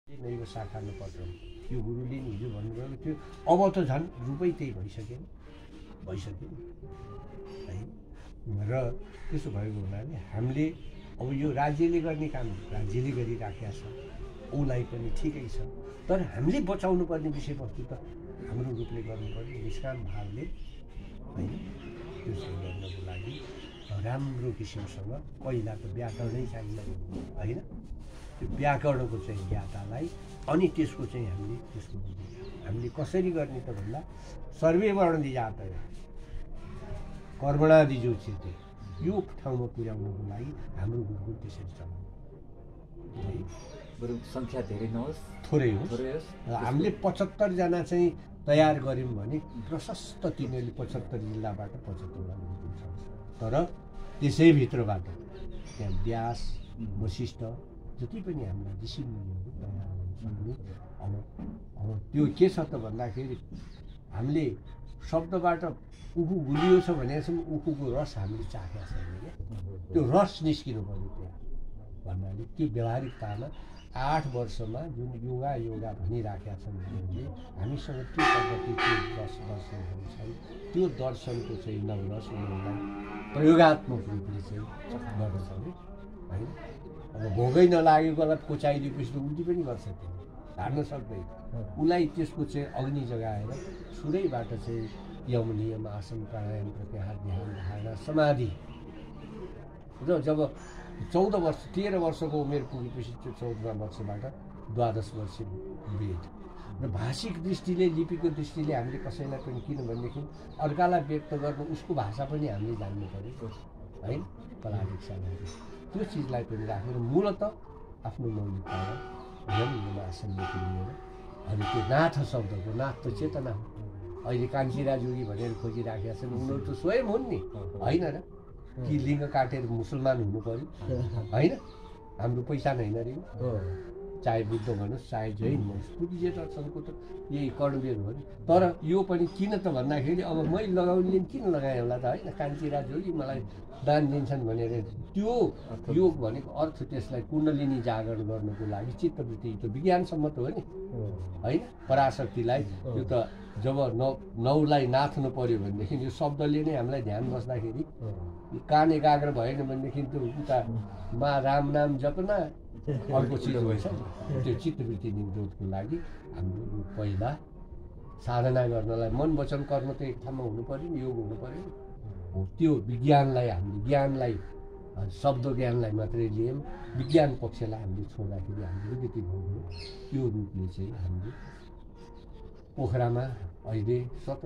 नैव शाखानु पत्रम यो गुरुले नि हिजो भन्नुभएको थियो। अब त झन् रूपै त्यही भइसक्यो है। र त्यसो भएको हुनाले हामीले अब यो राज्यले गर्ने काम राज्यले गरिराखेका छ, उसलाई पनि ठिकै छ। तर हामीले बचाउनु पर्ने विषयवस्तु त हाम्रो रूपले गर्नुपर्ने निष्काम भावले होइन। त्यसो गर्नको लागि राम्रो किसिमसँग पहिला त व्याकरणै चाहिन्छ होइन। त्यो व्याकरणको चाहिँ ज्ञातालाई अनि त्यसको चाहिँ हामीले कसरी गर्ने त भन्दा सर्वे वर्णदि जात कर्मणादि जो चिते यो ठाउँमा पुर्याउनको लागि हाम्रो गुरुकुल त्यसरी चलाउनु है। बरु सङ्ख्या धेरै नहोस्, थोरै होस्। हामीले 75 जना चाहिँ तयार गऱ्यौँ भने प्रशस्त तिनीहरूले 75 जिल्लाबाट 75 जना गुरुकुल सक्छ। तर त्यसैभित्रबाट त्यहाँ व्यास वशिष्ठ जति पनि हाम्रा ऋषिमुनिहरू तयार हुनुहुन्छ। अब त्यो के छ त भन्दाखेरि हामीले शब्दबाट उखु गुलियो छ भनेसम्म उखुको रस हामीले चाखेका छैन क्या। त्यो रस निस्किनु पर्यो त्यहाँ भन्नाले त्यो व्यवहारिकतामा 8 वर्षमा जुन योगा भनिराखेका छन् उनीहरूले हामीसँग त्यो पद्धति त्यो दर्शनहरू छन्। त्यो दर्शनको चाहिँ नवरस उनीहरूलाई प्रयोगात्मक रूपले चाहिँ गर्न सक्यो होइन। अब भोगै नलागेकोलाई कोचाइदिएपछि त उल्टी पनि गर्छ, त्यो धार्न सक्दैन। उसलाई त्यसको चाहिँ अग्नि जगाएर सुरैबाट चाहिँ यम नियम आसन प्राणायाम प्रत्याहार ध्यान धारणा समाधि र जब 14 वर्ष 13 वर्षको उमेर पुगेपछि त्यो 14 वर्षबाट 12 वर्ष वेद र भाषिक दृष्टिले लिपिको दृष्टिले हामीले कसैलाई पनि किनभनेदेखि अर्कालाई व्यक्त गर्न उसको भाषा पनि हामीले जान्नु पर्यो है। कलाशिक्षालाई त्यो चिजलाई पनि राखेर मूलत आफ्नो मौलिकतामा यम नियम आसनदेखि लिएर अनि त्यो नाथ शब्दको नाथ त चेतना हो। अहिले कान्छीरा जोगी भनेर खोजिराखेका छन्, उनीहरू त स्वयं हुन् नि होइन र कि लिङ्ग काटेर मुसलमान हुनु पर्यो होइन। हाम्रो पहिचान होइन रे, चाहे बुद्ध भन्नुहोस् चाहे जैन भन्नुहोस्, बुद्धिस्ट दर्शनको त यही कर्णवेद हो नि। तर यो पनि किन त भन्दाखेरि अब मैले लगाउने किन लगाएँ होला त होइन। कान्छीरा जोगी मलाई दान दिन्छन् भनेर त्यो योग भनेको अर्थ त्यसलाई कुण्डलिनी जागरण गर्नको लागि चित्तवृत्ति त्यो विज्ञानसम्मत हो नि होइन। पराशक्तिलाई त्यो त जब नौलाई नाच्नु पर्यो भनेदेखि यो शब्दले नै हामीलाई ध्यान बस्दाखेरि कान एकाग्र भएन भनेदेखि त्यो उता मा राम नाम जपना अर्को चिज हुन्छ। त्यो चित्तवृत्ति निरोधको लागि हाम्रो पहिला साधना गर्नलाई मन वचन कर्म त एक ठाउँमा हुनु पर्यो नि, योग हुनु पर्यो नि। हो त्यो विज्ञानलाई हामीले ज्ञानलाई शब्द ज्ञानलाई मात्रै लियौँ, विज्ञान पक्षलाई हामीले छोड्दाखेरि हामीले विगति भयो। त्यो रूपले चाहिँ हामीले पोखरामा अहिले 17